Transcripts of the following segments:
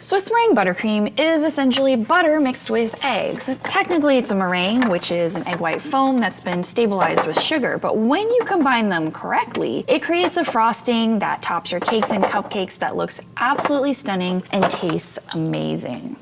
Swiss meringue buttercream is essentially butter mixed with eggs. Technically, it's a meringue, which is an egg white foam that's been stabilized with sugar, but when you combine them correctly, it creates a frosting that tops your cakes and cupcakes that looks absolutely stunning and tastes amazing.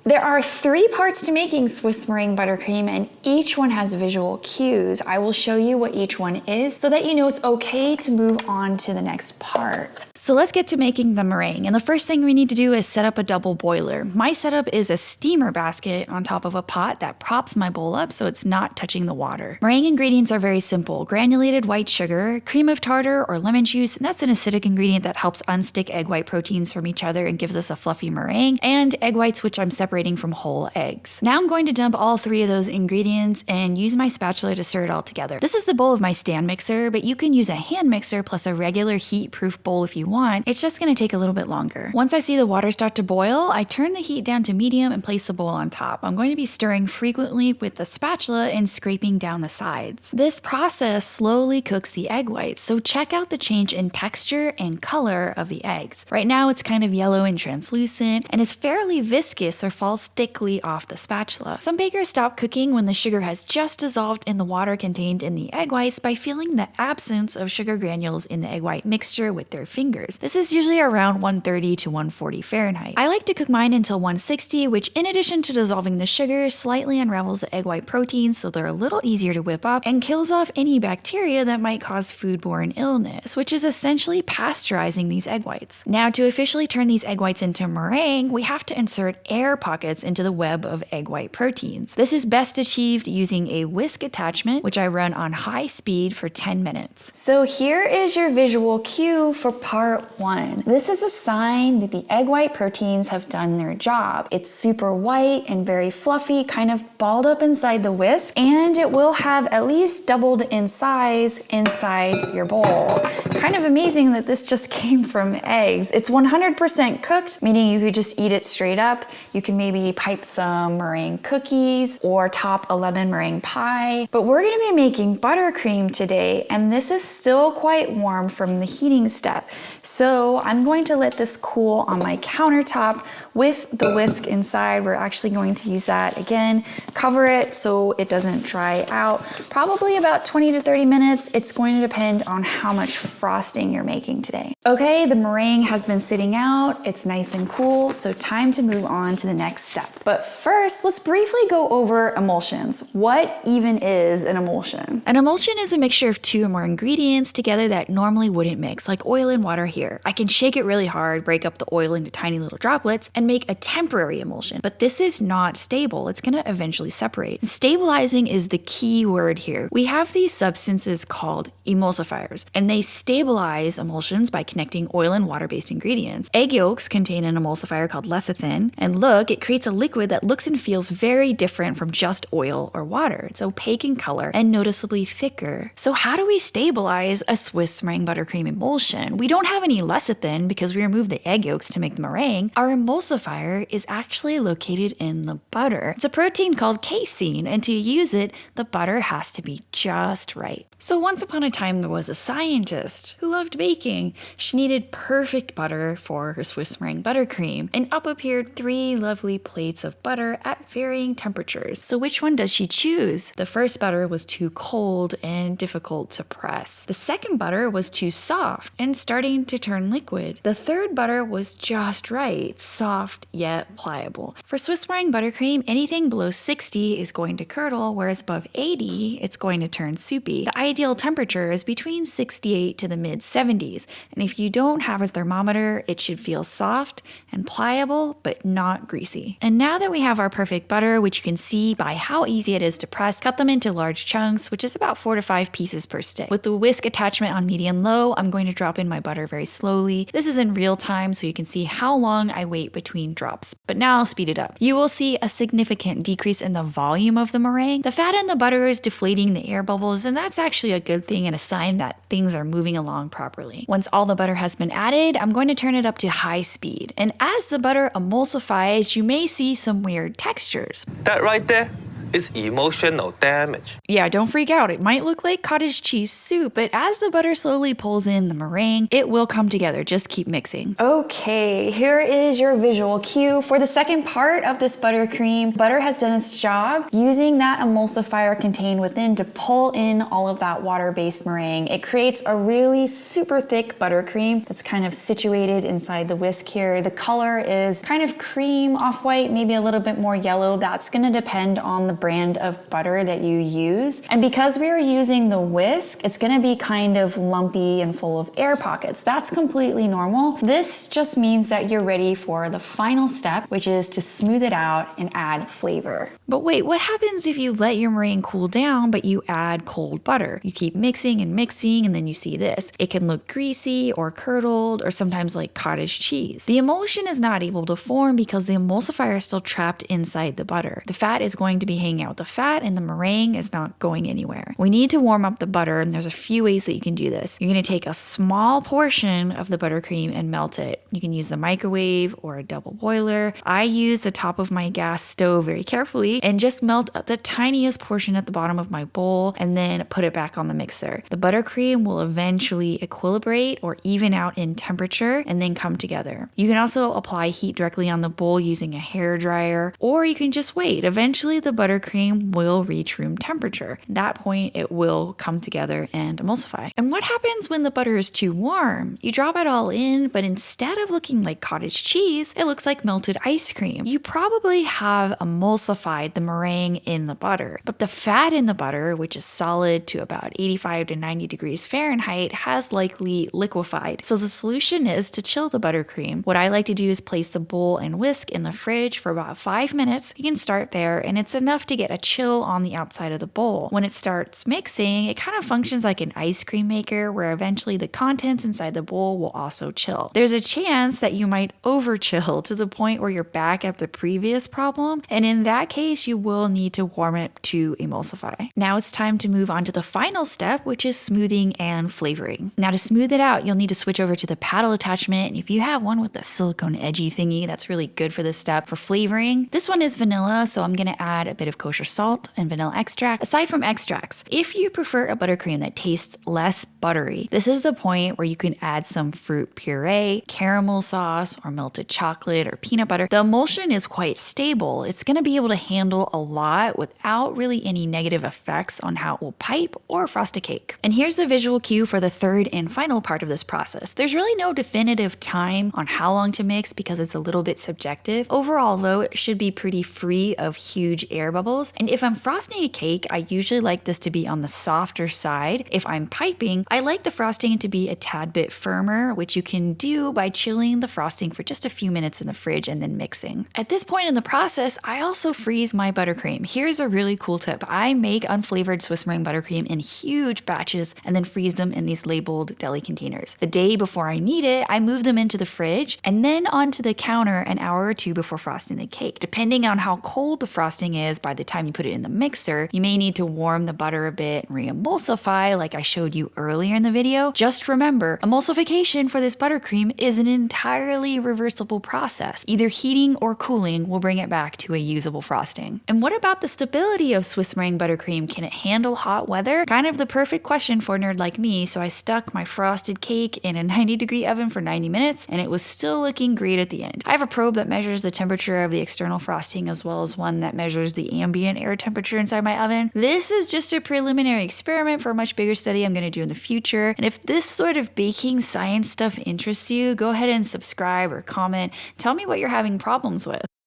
There are 3 parts to making Swiss meringue buttercream, and each one has visual cues. I will show you what each one is so that you know it's okay to move on to the next part. So let's get to making the meringue, and the first thing we need to do is set up a double boiler. My setup is a steamer basket on top of a pot that props my bowl up so it's not touching the water. Meringue ingredients are very simple: granulated white sugar, cream of tartar or lemon juice, and that's an acidic ingredient that helps unstick egg white proteins from each other and gives us a fluffy meringue, and egg whites, which I'm separating from whole eggs. Now I'm going to dump all 3 of those ingredients and use my spatula to stir it all together. This is the bowl of my stand mixer, but you can use a hand mixer plus a regular heat-proof bowl if you want. It's just going to take a little bit longer. Once I see the water start to boil, I turn the heat down to medium and place the bowl on top. I'm going to be stirring frequently with the spatula and scraping down the sides. This process slowly cooks the egg whites, so check out the change in texture and color of the eggs. Right now it's kind of yellow and translucent and is fairly viscous or falls thickly off the spatula. Some bakers stop cooking when the sugar has just dissolved in the water contained in the egg whites by feeling the absence of sugar granules in the egg white mixture with their fingers. This is usually around 130 to 140 Fahrenheit. I like to cook mine until 160, which in addition to dissolving the sugar, slightly unravels the egg white proteins so they're a little easier to whip up and kills off any bacteria that might cause foodborne illness, which is essentially pasteurizing these egg whites. Now, to officially turn these egg whites into meringue, we have to insert air pockets into the web of egg white proteins. This is best achieved using a whisk attachment, which I run on high speed for 10 minutes. So here is your visual cue for part 1. This is a sign that the egg white proteins have done their job. It's super white and very fluffy, kind of balled up inside the whisk, and it will have at least doubled in size inside your bowl. Kind of amazing that this just came from eggs. It's 100% cooked, meaning you could just eat it straight up. You can maybe pipe some meringue cookies or top a lemon meringue pie. But we're gonna be making buttercream today, and this is still quite warm from the heating step. So I'm going to let this cool on my countertop with the whisk inside. We're actually going to use that again, cover it so it doesn't dry out. Probably about 20 to 30 minutes. It's going to depend on how much frosting you're making today. Okay, the meringue has been sitting out. It's nice and cool, so time to move on to the next step. But first, let's briefly go over emulsions. What even is an emulsion? An emulsion is a mixture of 2 or more ingredients together that normally wouldn't mix, like oil and water here. I can shake it really hard, break up the oil into tiny little droplets, and make a temporary emulsion. But this is not stable. It's gonna eventually separate. Stabilizing is the key word here. We have these substances called emulsifiers, and they stabilize emulsions by connecting oil and water-based ingredients. Egg yolks contain an emulsifier called lecithin, and look, it creates a liquid that looks and feels very different from just oil or water. It's opaque in color and noticeably thicker. So how do we stabilize a Swiss meringue buttercream emulsion? We don't have any lecithin because we removed the egg yolks to make the meringue. Our emulsifier is actually located in the butter. It's a protein called casein, and to use it, the butter has to be just right. So once upon a time, there was a scientist who loved baking. She needed perfect butter for her Swiss meringue buttercream, and up appeared 3 lovely plates of butter at varying temperatures. So which one does she choose? The first butter was too cold and difficult to press. The second butter was too soft and starting to turn liquid. The third butter was just right, soft yet pliable. For Swiss meringue buttercream, anything below 60 is going to curdle, whereas above 80, it's going to turn soupy. The ideal temperature is between 68 to the mid 70s, and if you don't have a thermometer, it should feel soft and pliable, but not greasy. And now that we have our perfect butter, which you can see by how easy it is to press, cut them into large chunks, which is about 4 to 5 pieces per stick. With the whisk attachment on medium-low, I'm going to drop in my butter very slowly. This is in real time, so you can see how long I wait between drops. But now I'll speed it up. You will see a significant decrease in the volume of the meringue. The fat in the butter is deflating the air bubbles, and that's actually a good thing and a sign that things are moving along properly. Once all the butter has been added, I'm going to turn it up to high speed. And as the butter emulsifies, you may see some weird textures. That right there, It's emotional damage. Yeah, don't freak out. It might look like cottage cheese soup, but as the butter slowly pulls in the meringue, it will come together. Just keep mixing. Okay, here is your visual cue. For the second part of this buttercream, butter has done its job using that emulsifier contained within to pull in all of that water-based meringue. It creates a really super thick buttercream that's kind of situated inside the whisk here. The color is kind of cream, off-white, maybe a little bit more yellow. That's gonna depend on the brand of butter that you use. And because we are using the whisk, it's gonna be kind of lumpy and full of air pockets. That's completely normal. This just means that you're ready for the final step, which is to smooth it out and add flavor. But wait, what happens if you let your meringue cool down, but you add cold butter? You keep mixing and mixing, and then you see this. It can look greasy or curdled or sometimes like cottage cheese. The emulsion is not able to form because the emulsifier is still trapped inside the butter. The fat is going to be hanging out with the fat and the meringue is not going anywhere. We need to warm up the butter, and there's a few ways that you can do this. You're gonna take a small portion of the buttercream and melt it. You can use the microwave or a double boiler. I use the top of my gas stove very carefully and just melt the tiniest portion at the bottom of my bowl and then put it back on the mixer. The buttercream will eventually equilibrate or even out in temperature and then come together. You can also apply heat directly on the bowl using a hair dryer, or you can just wait. Eventually the buttercream will reach room temperature. At that point, it will come together and emulsify. And what happens when the butter is too warm? You drop it all in, but instead of looking like cottage cheese, it looks like melted ice cream. You probably have emulsified the meringue in the butter, but the fat in the butter, which is solid to about 85 to 90 degrees Fahrenheit, has likely liquefied. So the solution is to chill the buttercream. What I like to do is place the bowl and whisk in the fridge for about 5 minutes. You can start there, and it's enough to get a chill on the outside of the bowl. When it starts mixing, it kind of functions like an ice cream maker where eventually the contents inside the bowl will also chill. There's a chance that you might over chill to the point where you're back at the previous problem, and in that case you will need to warm it to emulsify. Now it's time to move on to the final step, which is smoothing and flavoring. Now to smooth it out, you'll need to switch over to the paddle attachment, and if you have one with the silicone edgy thingy, that's really good for this step. For flavoring, this one is vanilla, so I'm gonna add a bit of kosher salt and vanilla extract. Aside from extracts, if you prefer a buttercream that tastes less buttery, this is the point where you can add some fruit puree, caramel sauce, or melted chocolate or peanut butter. The emulsion is quite stable. It's gonna be able to handle a lot without really any negative effects on how it will pipe or frost a cake. And here's the visual cue for the third and final part of this process. There's really no definitive time on how long to mix because it's a little bit subjective. Overall though, it should be pretty free of huge air bubbles. And if I'm frosting a cake, I usually like this to be on the softer side. If I'm piping, I like the frosting to be a tad bit firmer, which you can do by chilling the frosting for just a few minutes in the fridge and then mixing. At this point in the process, I also freeze my buttercream. Here's a really cool tip. I make unflavored Swiss meringue buttercream in huge batches and then freeze them in these labeled deli containers. The day before I need it, I move them into the fridge and then onto the counter an hour or two before frosting the cake. Depending on how cold the frosting is by the time you put it in the mixer, you may need to warm the butter a bit and re-emulsify like I showed you earlier in the video. Just remember, emulsification for this buttercream is an entirely reversible process. Either heating or cooling will bring it back to a usable frosting. And what about the stability of Swiss meringue buttercream? Can it handle hot weather? Kind of the perfect question for a nerd like me, so I stuck my frosted cake in a 90-degree oven for 90 minutes and it was still looking great at the end. I have a probe that measures the temperature of the external frosting as well as one that measures the ambient air temperature inside my oven. This is just a preliminary experiment for a much bigger study I'm going to do in the future. And if this sort of baking science stuff interests you, go ahead and subscribe or comment. Tell me what you're having problems with.